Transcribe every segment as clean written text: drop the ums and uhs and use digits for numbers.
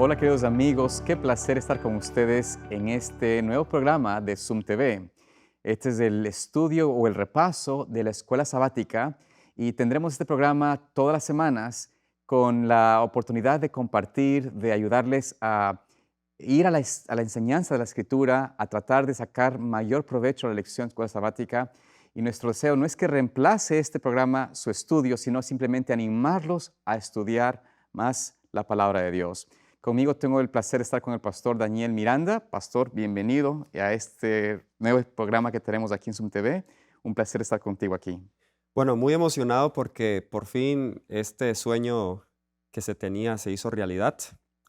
Hola queridos amigos, qué placer estar con ustedes en este nuevo programa de Zoom TV. Este es el estudio o el repaso de la escuela sabática y tendremos este programa todas las semanas con la oportunidad de compartir, de ayudarles a ir a la enseñanza de la Escritura, a tratar de sacar mayor provecho a la lección de escuela sabática. Y nuestro deseo no es que reemplace este programa su estudio, sino simplemente animarlos a estudiar más la palabra de Dios. Conmigo tengo el placer de estar con el pastor Daniel Miranda. Pastor, bienvenido a este nuevo programa que tenemos aquí en Zoom TV. Un placer estar contigo aquí. Bueno, muy emocionado porque por fin este sueño que se tenía se hizo realidad.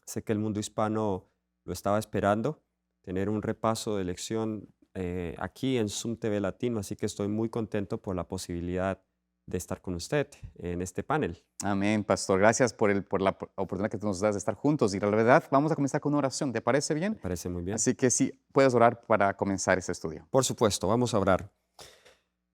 Sé que el mundo hispano lo estaba esperando, tener un repaso de lección aquí en Zoom TV Latino, así que estoy muy contento por la posibilidad de estar con usted en este panel. Amén, pastor. Gracias por la oportunidad que tú nos das de estar juntos. Y la verdad, vamos a comenzar con una oración. ¿Te parece Me bien? parece muy bien. Así que sí, puedes orar para comenzar este estudio. Por supuesto, vamos a orar.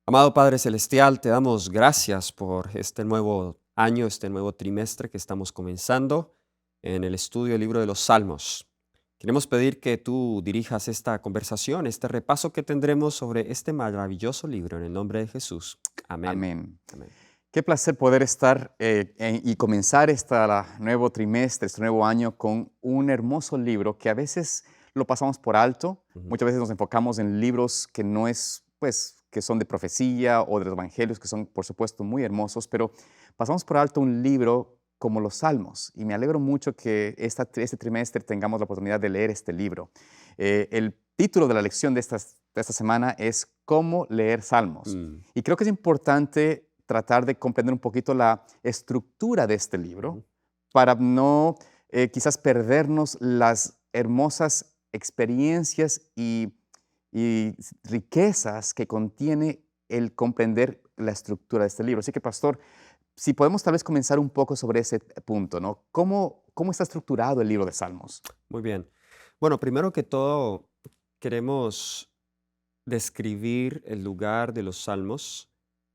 Amado Padre Celestial, te damos gracias por este nuevo año, este nuevo trimestre que estamos comenzando en el estudio del libro de los Salmos. Queremos pedir que tú dirijas esta conversación, este repaso que tendremos sobre este maravilloso libro en el nombre de Jesús. Amén. Amén. Amén. Qué placer poder estar y comenzar este nuevo trimestre, este nuevo año con un hermoso libro que a veces lo pasamos por alto. Ujú. Muchas veces nos enfocamos en libros que no es, pues, que son de profecía o de los evangelios, que son, por supuesto, muy hermosos, pero pasamos por alto un libro como los Salmos. Y me alegro mucho que este trimestre tengamos la oportunidad de leer este libro. El título de la lección de esta semana es ¿Cómo leer Salmos? Mm, Y creo que es importante tratar de comprender un poquito la estructura de este libro ujú. para no quizás perdernos las hermosas experiencias y riquezas que contiene el comprender la estructura de este libro. Así que, pastor, si podemos tal vez comenzar un poco sobre ese punto, ¿no? ¿Cómo está estructurado el libro de Salmos? Muy bien. Bueno, primero que todo, queremos describir el lugar de los salmos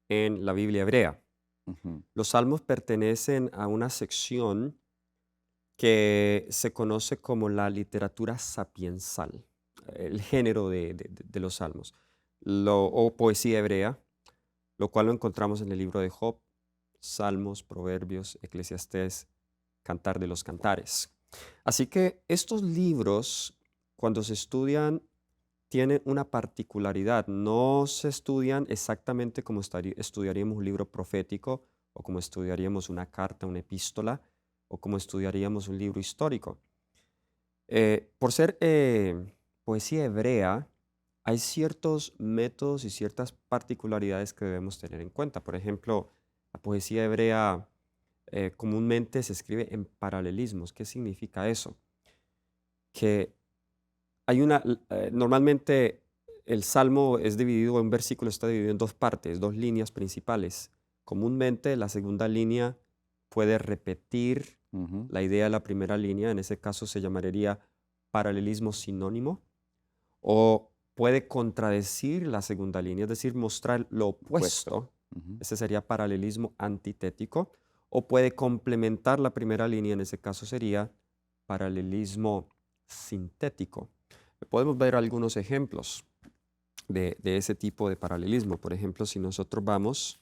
en la Biblia hebrea. Ujú. Los salmos pertenecen a una sección que se conoce como la literatura sapiensal, el género de los salmos, o poesía hebrea, lo cual lo encontramos en el libro de Job, Salmos, Proverbios, Eclesiastés, Cantar de los Cantares. Así que estos libros, cuando se estudian, tienen una particularidad. No se estudian exactamente como estudiaríamos un libro profético o como estudiaríamos una carta, una epístola o como estudiaríamos un libro histórico. Por ser poesía hebrea, hay ciertos métodos y ciertas particularidades que debemos tener en cuenta. Por ejemplo, la poesía hebrea comúnmente se escribe en paralelismos. ¿Qué significa eso? Que normalmente el salmo es dividido, un versículo está dividido en dos partes, dos líneas principales. Comúnmente la segunda línea puede repetir Ujú. la idea de la primera línea, en ese caso se llamaría paralelismo sinónimo, o puede contradecir la segunda línea, es decir, mostrar lo Puesto. opuesto, Ujú. ese sería paralelismo antitético, o puede complementar la primera línea, en ese caso sería paralelismo sintético. Podemos ver algunos ejemplos de ese tipo de paralelismo. Por ejemplo, si nosotros vamos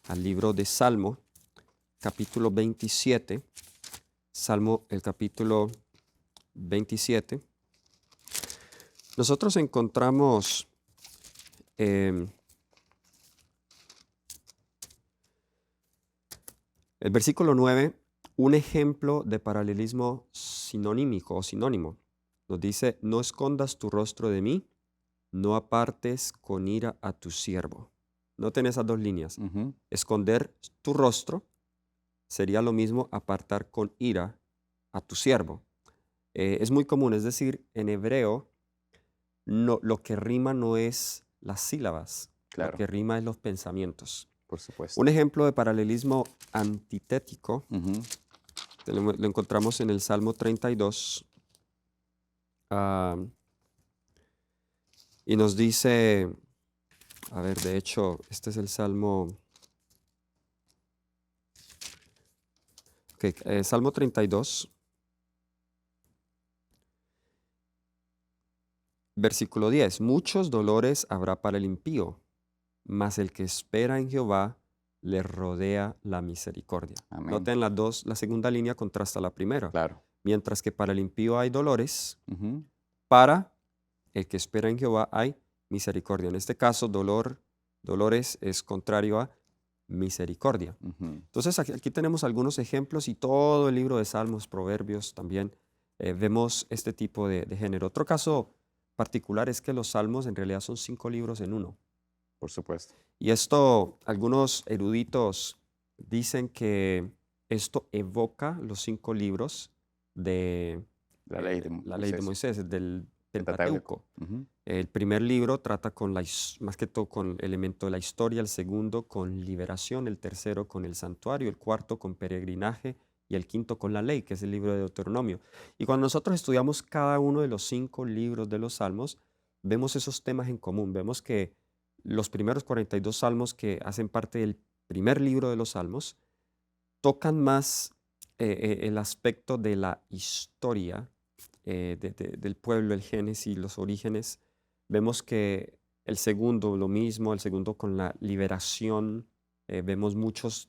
al libro de Salmo, capítulo 27, Salmo, el capítulo 27, nosotros encontramos em, el versículo 9, un ejemplo de paralelismo sinonímico o sinónimo. Nos dice, no escondas tu rostro de mí, no apartes con ira a tu siervo. Noten esas dos líneas. Ujú. Esconder tu rostro sería lo mismo apartar con ira a tu siervo. Es muy común, es decir, en hebreo lo que rima no es las sílabas, lo Claro, que rima es los pensamientos. por supuesto. Un ejemplo de paralelismo antitético Ujú. lo encontramos en el Salmo 32 ah, y nos dice, a ver, de hecho, este es el Salmo, ok, Salmo 32. Versículo 10. Muchos dolores habrá para el impío, mas el que espera en Jehová le rodea la misericordia. Amén. Noten la segunda línea contrasta la primera. Claro. Mientras que para el impío hay dolores, Ujú. para el que espera en Jehová hay misericordia. En este caso, dolores es contrario a misericordia. Ujú. Entonces, aquí tenemos algunos ejemplos y todo el libro de Salmos, Proverbios también vemos este tipo de género. Otro caso particular es que los Salmos en realidad son 5 libros en uno. Por supuesto. Y esto, algunos eruditos dicen que esto evoca los 5 libros de La ley de la ley de Moisés. Moisés, del El Pentateuco. Pentateuco. Ujú. El primer libro trata con más que todo con el elemento de la historia, el segundo con liberación, el tercero con el santuario, el cuarto con peregrinaje y el quinto con la ley, que es el libro de Deuteronomio. Y cuando nosotros estudiamos cada uno de los 5 libros de los Salmos, vemos esos temas en común. Vemos que los primeros 42 salmos que hacen parte del primer libro de los Salmos tocan más el aspecto de la historia del pueblo, el génesis, los orígenes. Vemos que el segundo, lo mismo, el segundo con la liberación. Vemos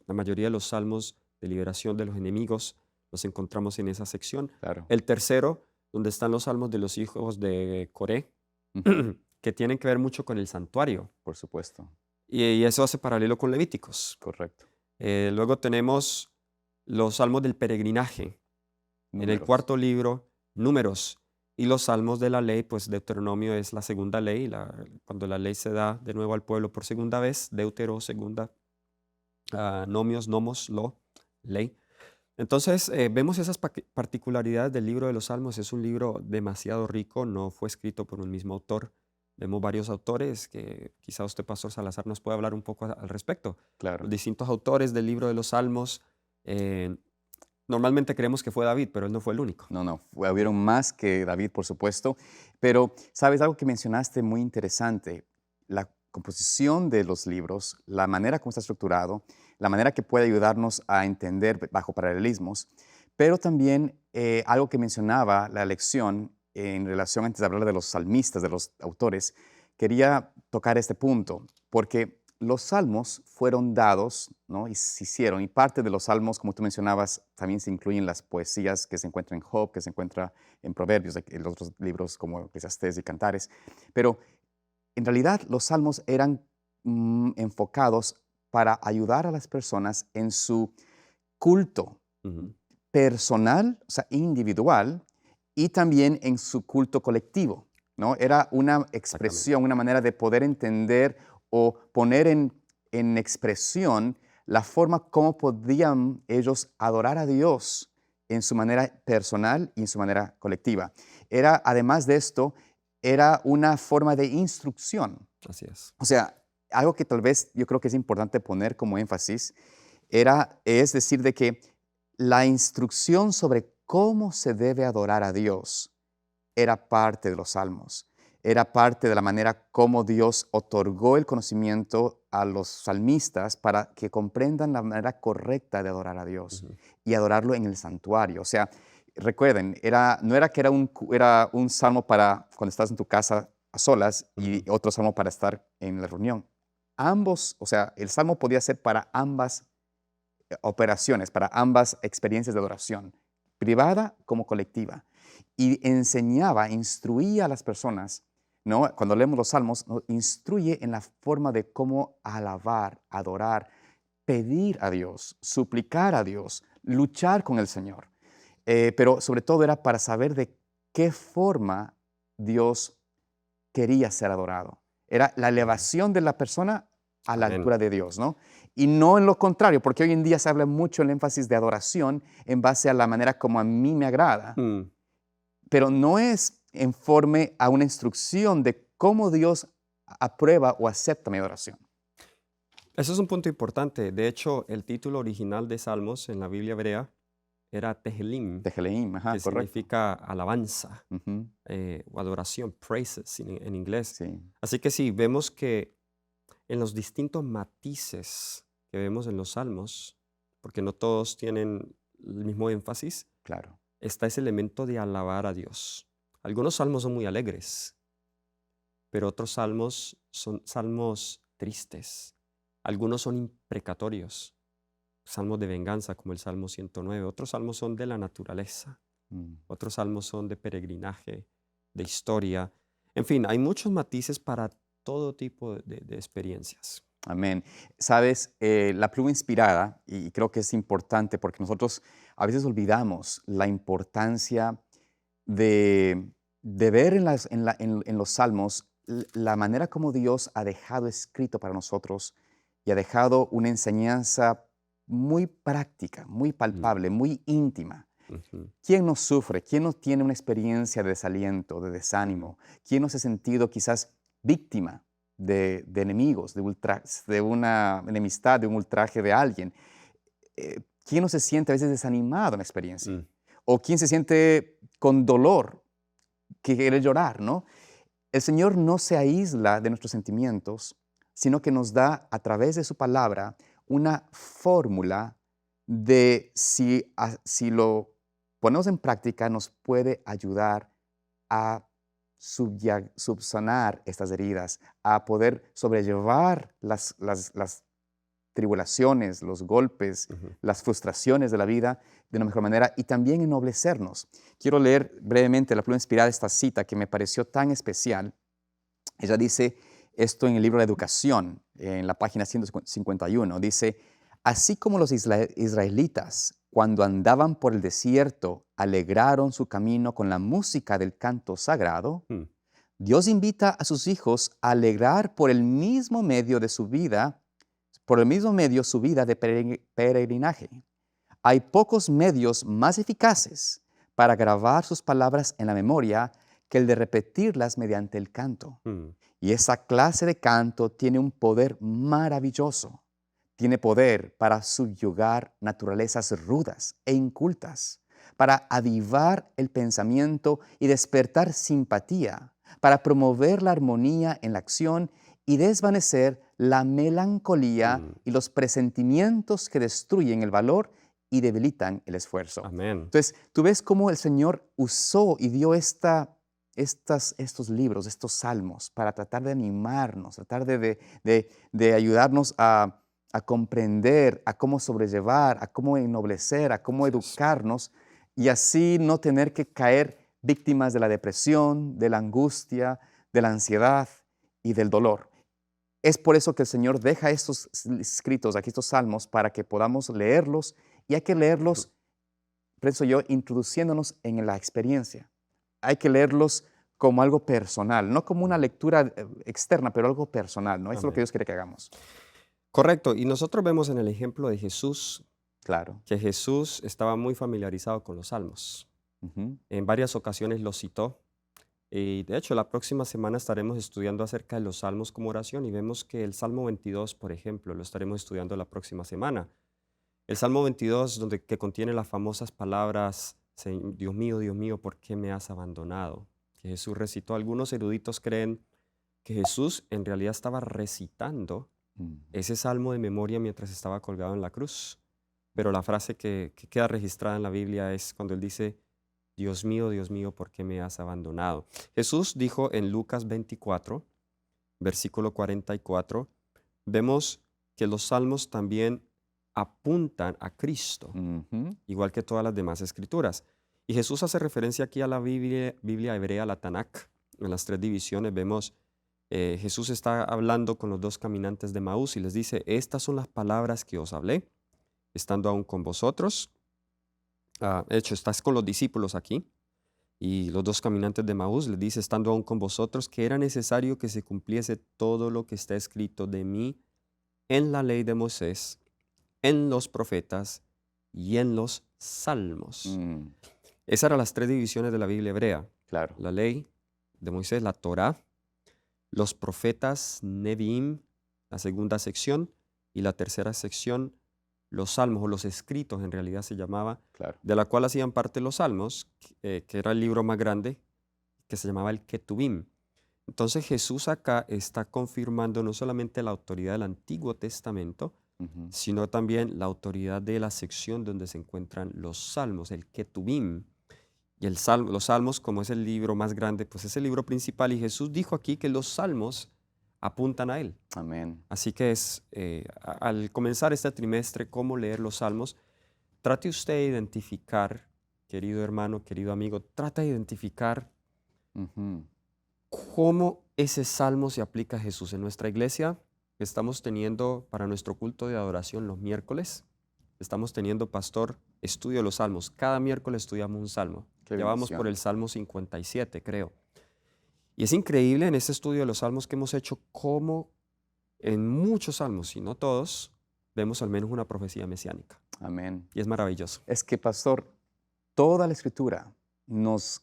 la mayoría de los salmos de liberación de los enemigos, los encontramos en esa sección. Claro. El tercero, donde están los salmos de los hijos de Coré, Ujú. que tienen que ver mucho con el santuario. Por supuesto. Y eso hace paralelo con Levíticos. Correcto. Luego tenemos los salmos del peregrinaje. En el Números. cuarto libro, Números. Y los salmos de la ley, pues Deuteronomio es la segunda ley, cuando la ley se da de nuevo al pueblo por segunda vez, Deutero, segunda, nomios, nomos, lo, ley. Entonces, vemos esas particularidades del libro de los salmos. Es un libro demasiado rico, no fue escrito por un mismo autor. Vemos varios autores que quizá usted, Pastor Salazar, nos puede hablar un poco al respecto. Claro. Los distintos autores del libro de los salmos. Normalmente creemos que fue David, pero él no fue el único. No, hubieron más que David, por supuesto, pero sabes algo que mencionaste muy interesante, la composición de los libros, la manera como está estructurado, la manera que puede ayudarnos a entender bajo paralelismos, pero también algo que mencionaba la lección en relación antes de hablar de los salmistas, de los autores, quería tocar este punto, porque los salmos fueron dados, ¿no? Y se hicieron, y parte de los salmos, como tú mencionabas, también se incluyen las poesías que se encuentran en Job, que se encuentra en Proverbios, en otros libros como Eclesiastés y Cantares. Pero en realidad los salmos eran enfocados para ayudar a las personas en su culto Ujú. personal, o sea, individual, y también en su culto colectivo, ¿no? Era una Exactamente. expresión, una manera de poder entender o poner en expresión la forma como podían ellos adorar a Dios en su manera personal y en su manera colectiva. Era, además de esto, era una forma de instrucción. Así es. O sea, algo que tal vez yo creo que es importante poner como énfasis es decir, de que la instrucción sobre cómo se debe adorar a Dios era parte de los salmos, era parte de la manera como Dios otorgó el conocimiento a los salmistas para que comprendan la manera correcta de adorar a Dios Ujú. y adorarlo en el santuario. O sea, recuerden, no era que era un salmo para cuando estás en tu casa a solas Ujú. y otro salmo para estar en la reunión. Ambos, o sea, el salmo podía ser para ambas operaciones, para ambas experiencias de adoración, privada como colectiva. Y enseñaba, instruía a las personas, ¿no? Cuando leemos los salmos, nos instruye en la forma de cómo alabar, adorar, pedir a Dios, suplicar a Dios, luchar con el Señor. Pero sobre todo era para saber de qué forma Dios quería ser adorado. Era la Amén. elevación de la persona a la Amén. altura de Dios, ¿no? Y no en lo contrario, porque hoy en día se habla mucho el énfasis de adoración en base a la manera como a mí me agrada, Mm. pero no es en forma a una instrucción de cómo Dios aprueba o acepta mi adoración. Eso es un punto importante. De hecho, el título original de Salmos en la Biblia hebrea era Tehilim, Teheleim, ajá, que correcto. significa alabanza Ujú, o adoración, praises en inglés. sí, Así que sí, vemos que en los distintos matices que vemos en los salmos, porque no todos tienen el mismo énfasis, claro. está ese elemento de alabar a Dios. Algunos salmos son muy alegres, pero otros salmos son salmos tristes. Algunos son imprecatorios, salmos de venganza como el Salmo 109. Otros salmos son de la naturaleza. Mm. Otros salmos son de peregrinaje, de historia. En fin, hay muchos matices para todo tipo de experiencias. Amén. Sabes, la pluma inspirada, y creo que es importante porque nosotros a veces olvidamos la importancia de ver en los salmos la manera como Dios ha dejado escrito para nosotros y ha dejado una enseñanza muy práctica, muy Mm, palpable, muy íntima. ujú, ¿Quién no sufre? ¿Quién no tiene una experiencia de desaliento, de desánimo? ¿Quién no se ha sentido quizás víctima de enemigos, de una enemistad, de un ultraje de alguien? ¿Quién no se siente a veces desanimado en la experiencia? mm, ¿O quién se siente con dolor, que quiere llorar, no? El Señor no se aísla de nuestros sentimientos, sino que nos da a través de su palabra una fórmula de si lo ponemos en práctica, nos puede ayudar a subsanar estas heridas, a poder sobrellevar las tribulaciones, los golpes, ujú. las frustraciones de la vida de una mejor manera y también ennoblecernos. Quiero leer brevemente la pluma inspirada esta cita que me pareció tan especial. Ella dice esto en el libro de Educación, en la página 151. Dice, así como los israelitas, cuando andaban por el desierto, alegraron su camino con la música del canto sagrado, Mm, Dios invita a sus hijos a alegrar por el mismo medio de su vida, por el mismo medio su vida de peregrinaje. Hay pocos medios más eficaces para grabar sus palabras en la memoria que el de repetirlas mediante el canto. mm, Y esa clase de canto tiene un poder maravilloso. Tiene poder para subyugar naturalezas rudas e incultas, para avivar el pensamiento y despertar simpatía, para promover la armonía en la acción y desvanecer la melancolía mm. y los presentimientos que destruyen el valor y debilitan el esfuerzo. Amén. Entonces, tú ves cómo el Señor usó y dio estos libros, estos salmos, para tratar de animarnos, tratar de ayudarnos a comprender, a cómo sobrellevar, a cómo ennoblecer, a cómo Así es. educarnos y así no tener que caer víctimas de la depresión, de la angustia, de la ansiedad y del dolor. Es por eso que el Señor deja estos escritos aquí, estos salmos, para que podamos leerlos y hay que Ujú. leerlos, pienso yo, introduciéndonos en la experiencia. Hay que leerlos como algo personal, no como una Mm, lectura externa, pero algo personal, ¿no? Eso es lo que amén. Dios quiere que hagamos. Correcto. Y nosotros vemos en el ejemplo de Jesús Claro. que Jesús estaba muy familiarizado con los salmos. Ujú. En varias ocasiones los citó. Y de hecho, la próxima semana estaremos estudiando acerca de los salmos como oración y vemos que el Salmo 22, por ejemplo, lo estaremos estudiando la próxima semana. El Salmo 22, que contiene las famosas palabras, Dios mío, ¿por qué me has abandonado?", que Jesús recitó. Algunos eruditos creen que Jesús en realidad estaba recitando Mm. ese salmo de memoria mientras estaba colgado en la cruz. Pero la frase que queda registrada en la Biblia es cuando él dice, Dios mío, ¿por qué me has abandonado?". Jesús dijo en Lucas 24, versículo 44, vemos que los salmos también apuntan a Cristo, Ujú. igual que todas las demás escrituras. Y Jesús hace referencia aquí a la Biblia hebrea, la Tanakh. En las tres divisiones vemos, Jesús está hablando con los dos caminantes de Maús y les dice, estas son las palabras que os hablé, estando aún con vosotros. De hecho, estás con los discípulos aquí. Y los dos caminantes de Maús les dice, estando aún con vosotros, que era necesario que se cumpliese todo lo que está escrito de mí en la ley de Moisés, en los profetas y en los salmos. Mm. Esas eran las tres divisiones de la Biblia hebrea. Claro. La ley de Moisés, la Torá, los profetas, Nevi'im, la segunda sección, y la tercera sección, los salmos, o los escritos en realidad se llamaba, Claro. de la cual hacían parte los salmos, que era el libro más grande, que se llamaba el Ketubim. Entonces Jesús acá está confirmando no solamente la autoridad del Antiguo Testamento, Ujú. sino también la autoridad de la sección donde se encuentran los salmos, el Ketubim. Y los Salmos, como es el libro más grande, pues es el libro principal. Y Jesús dijo aquí que los Salmos apuntan a Él. Amén. Así que al comenzar este trimestre, cómo leer los Salmos, trate usted de identificar, querido hermano, querido amigo, trata de identificar Ujú. cómo ese salmo se aplica a Jesús. En nuestra iglesia estamos teniendo para nuestro culto de adoración los miércoles, estamos teniendo, pastor, estudio de los salmos. Cada miércoles estudiamos un salmo. Qué Ya vamos por bendición. el Salmo 57, creo. Y es increíble en este estudio de los salmos que hemos hecho cómo en muchos salmos, y no todos, vemos al menos una profecía mesiánica. Amén. Y es maravilloso. Es que, pastor, toda la escritura nos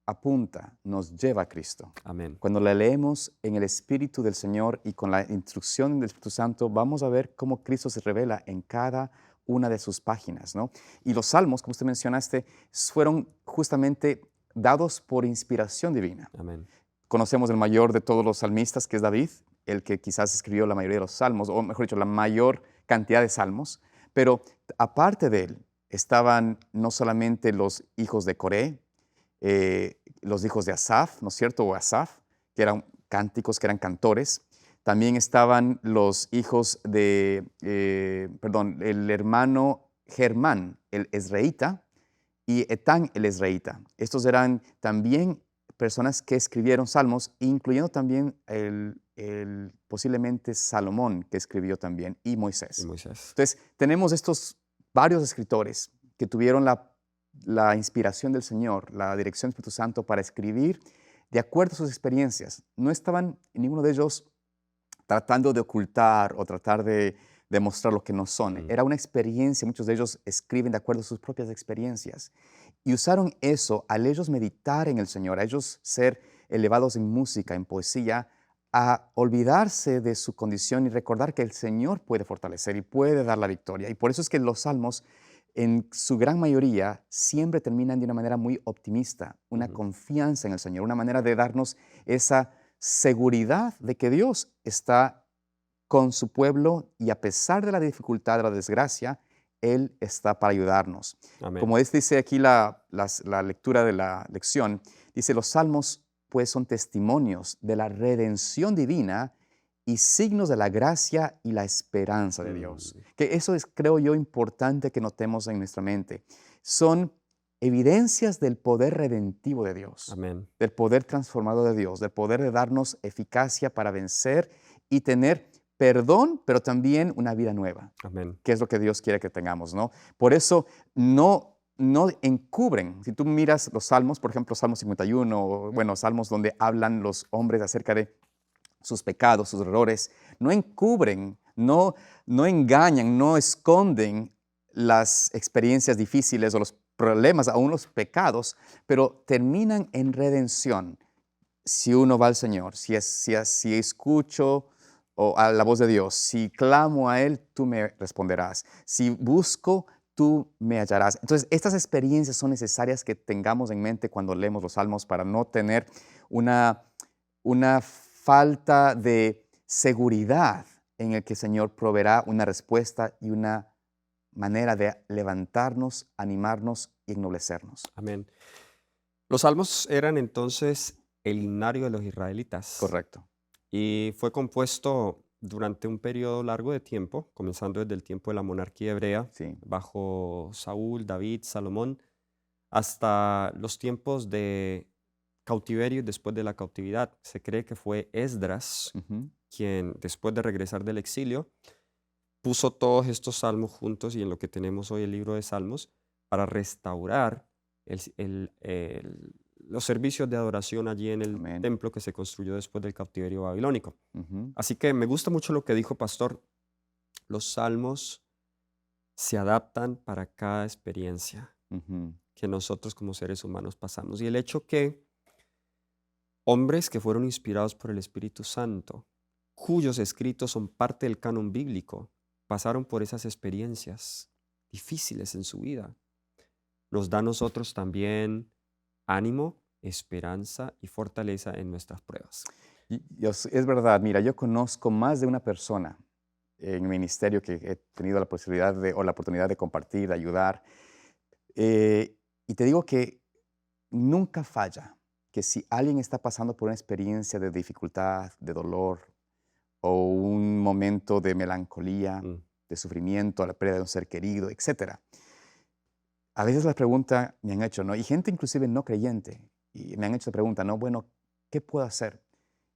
apunta, nos lleva a Cristo. Amén. Cuando la leemos en el Espíritu del Señor y con la instrucción del Espíritu Santo, vamos a ver cómo Cristo se revela en cada una de sus páginas, ¿no? Y los salmos, como usted mencionaste, fueron justamente dados por inspiración divina. Amén. Conocemos el mayor de todos los salmistas, que es David, el que quizás escribió la mayoría de los salmos, o mejor dicho, la mayor cantidad de salmos. Pero aparte de él, estaban no solamente los hijos de Coré, los hijos de Asaf, ¿no es cierto? O Asaf, que eran cánticos, que eran cantores. También estaban los hijos de, el hermano Germán, el esreíta, y Etán, el esreíta. Estos eran también personas que escribieron salmos, incluyendo también posiblemente Salomón, que escribió también, y Y Moisés. Moisés. Entonces, tenemos estos varios escritores que tuvieron la inspiración del Señor, la dirección del Espíritu Santo para escribir de acuerdo a sus experiencias. No estaban ninguno de ellos tratando de ocultar o tratar de demostrar lo que no son. Mm. Era una experiencia, muchos de ellos escriben de acuerdo a sus propias experiencias. Y usaron eso al ellos meditar en el Señor, a ellos ser elevados en música, en poesía, a olvidarse de su condición y recordar que el Señor puede fortalecer y puede dar la victoria. Y por eso es que los salmos, en su gran mayoría, siempre terminan de una manera muy optimista, una Ujú. confianza en el Señor, una manera de darnos esa seguridad de que Dios está con su pueblo y a pesar de la dificultad, de la desgracia, Él está para ayudarnos. Amén. Como dice aquí la lectura de la lección, dice, los salmos pues son testimonios de la redención divina y signos de la gracia y la esperanza de Dios. Mm. Que eso es, creo yo, importante que notemos en nuestra mente. Son evidencias del poder redentivo de Dios, Amén. del poder transformador de Dios, del poder de darnos eficacia para vencer y tener perdón, pero también una vida nueva, Amén. que es lo que Dios quiere que tengamos, ¿no? Por eso no encubren. Si tú miras los salmos, por ejemplo, Salmo 51, o, bueno, salmos donde hablan los hombres acerca de sus pecados, sus errores, no encubren, no engañan, no esconden las experiencias difíciles o los problemas, aún los pecados, pero terminan en redención. Si uno va al Señor, si escucho a la voz de Dios, si clamo a Él, tú me responderás. Si busco, tú me hallarás. Entonces, estas experiencias son necesarias que tengamos en mente cuando leemos los salmos para no tener una falta de seguridad en el que el Señor proveerá una respuesta y una manera de levantarnos, animarnos y ennoblecernos. Amén. Los salmos eran entonces el himnario de los israelitas Correcto. y fue compuesto durante un periodo largo de tiempo, comenzando desde el tiempo de la monarquía hebrea, Sí. bajo Saúl, David, Salomón, hasta los tiempos de cautiverio y después de la cautividad. Se cree que fue Esdras Ujú. quien, después de regresar del exilio, puso todos estos salmos juntos y en lo que tenemos hoy el libro de Salmos para restaurar los servicios de adoración allí en el Amén. templo que se construyó después del cautiverio babilónico. Ujú. Así que me gusta mucho lo que dijo Pastor. Los salmos se adaptan para cada experiencia Ujú. que nosotros como seres humanos pasamos. Y el hecho que hombres que fueron inspirados por el Espíritu Santo, cuyos escritos son parte del canon bíblico, pasaron por esas experiencias difíciles en su vida, nos da a nosotros también ánimo, esperanza y fortaleza en nuestras pruebas. Es verdad, mira, yo conozco más de una persona en mi ministerio que he tenido la posibilidad o la oportunidad de compartir, de ayudar. Y te digo que nunca falla que si alguien está pasando por una experiencia de dificultad, de dolor o un momento de melancolía, Mm, de sufrimiento, la pérdida de un ser querido, etcétera, a veces la pregunta me han hecho, ¿no? Y gente inclusive no creyente, y me han hecho la pregunta, ¿no? Bueno, ¿qué puedo hacer?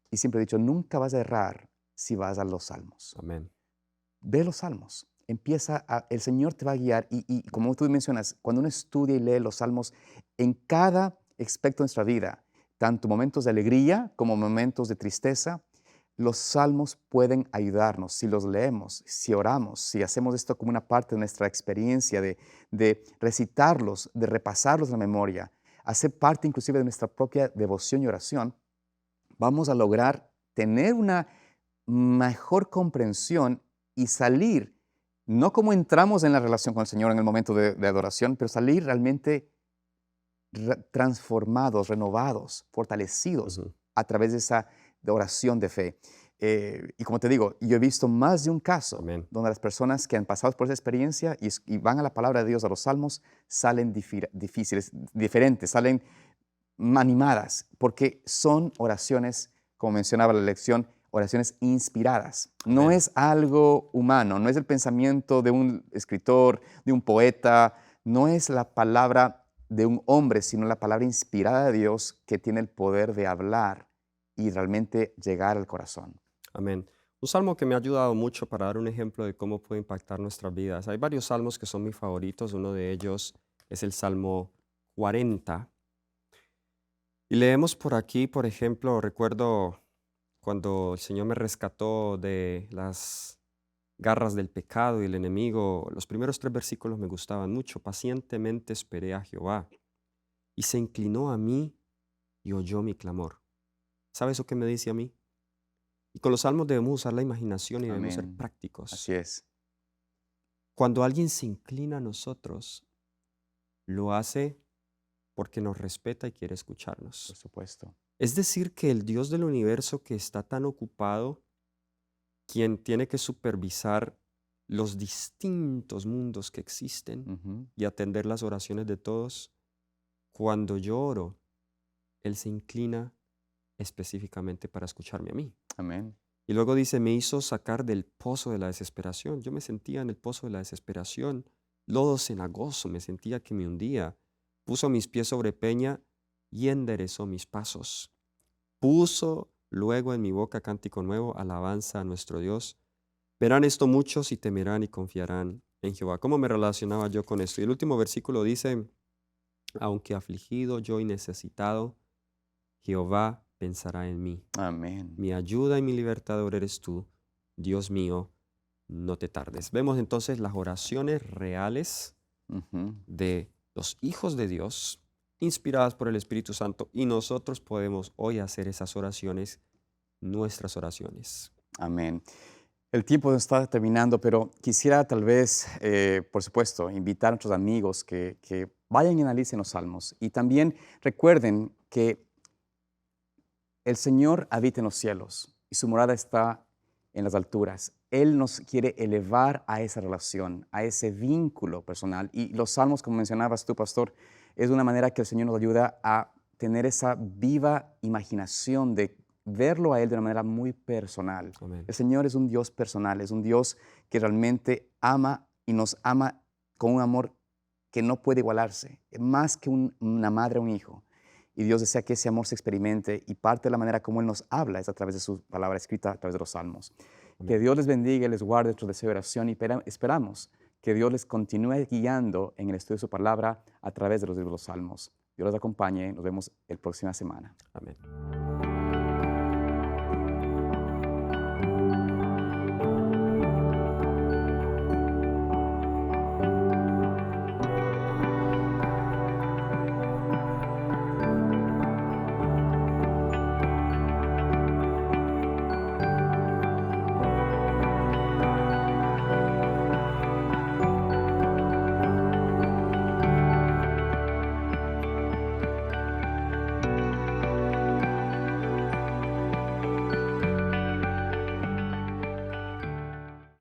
Y siempre he dicho, nunca vas a errar si vas a los salmos. amén. Ve los salmos. El Señor te va a guiar y como tú mencionas, cuando uno estudia y lee los salmos, en cada aspecto de nuestra vida, tanto momentos de alegría como momentos de tristeza, los salmos pueden ayudarnos si los leemos, si oramos, si hacemos esto como una parte de nuestra experiencia de recitarlos, de repasarlos en la memoria, hacer parte inclusive de nuestra propia devoción y oración, vamos a lograr tener una mejor comprensión y salir, no como entramos en la relación con el Señor en el momento de adoración, pero salir realmente transformados, renovados, fortalecidos Ujú. a través de esa de oración de fe. Y como te digo, yo he visto más de un caso Amén. donde las personas que han pasado por esa experiencia y van a la palabra de Dios, a los salmos, salen diferentes, salen animadas, porque son oraciones, como mencionaba la lección, oraciones inspiradas. No Amén. es algo humano, no es el pensamiento de un escritor, de un poeta, no es la palabra de un hombre, sino la palabra inspirada de Dios que tiene el poder de hablar y realmente llegar al corazón. Amén. Un salmo que me ha ayudado mucho para dar un ejemplo de cómo puede impactar nuestras vidas. Hay varios salmos que son mis favoritos. Uno de ellos es el Salmo 40. Y leemos por aquí, por ejemplo, recuerdo cuando el Señor me rescató de las garras del pecado y el enemigo. Los primeros 3 versículos me gustaban mucho. Pacientemente esperé a Jehová y se inclinó a mí y oyó mi clamor. ¿Sabes eso qué me dice a mí? Y con los salmos debemos usar la imaginación y debemos ser Amén. prácticos. Así es, Cuando alguien se inclina a nosotros, lo hace porque nos respeta y quiere por escucharnos. supuesto. Es decir, que el Dios del universo que está tan ocupado, quien tiene que supervisar los distintos mundos que existen Ujú. y atender las oraciones de todos, cuando yo oro, Él se inclina específicamente para escucharme a mí. Amén. Y luego dice, me hizo sacar del pozo de la desesperación. Yo me sentía en el pozo de la desesperación, lodo cenagoso, me sentía que me hundía. Puso mis pies sobre peña y enderezó mis pasos. Puso luego en mi boca cántico nuevo, alabanza a nuestro Dios. Verán esto muchos y temerán y confiarán en Jehová. ¿Cómo me relacionaba yo con esto? Y el último versículo dice, aunque afligido yo y necesitado, Jehová pensará en mí. Amén. Mi ayuda y mi libertador eres tú, Dios mío, no te tardes. Vemos entonces las oraciones reales Ujú. de los hijos de Dios, inspiradas por el Espíritu Santo, y nosotros podemos hoy hacer esas oraciones, nuestras oraciones. Amén. El tiempo nos está terminando, pero quisiera tal vez, por supuesto, invitar a nuestros amigos que vayan y analicen los salmos. Y también recuerden que el Señor habita en los cielos y su morada está en las alturas. Él nos quiere elevar a esa relación, a ese vínculo personal. Y los salmos, como mencionabas tú, pastor, es una manera que el Señor nos ayuda a tener esa viva imaginación de verlo a Él de una manera muy personal. Amén. El Señor es un Dios personal, es un Dios que realmente ama y nos ama con un amor que no puede igualarse, más que una madre o un hijo. Y Dios desea que ese amor se experimente y parte de la manera como Él nos habla es a través de su palabra escrita, a través de los salmos. Que Amén. Dios les bendiga y les guarde nuestro deseo de oración y esperamos que Dios les continúe guiando en el estudio de su palabra a través de los libros de los salmos. Dios los acompañe. Nos vemos la próxima semana. Amén.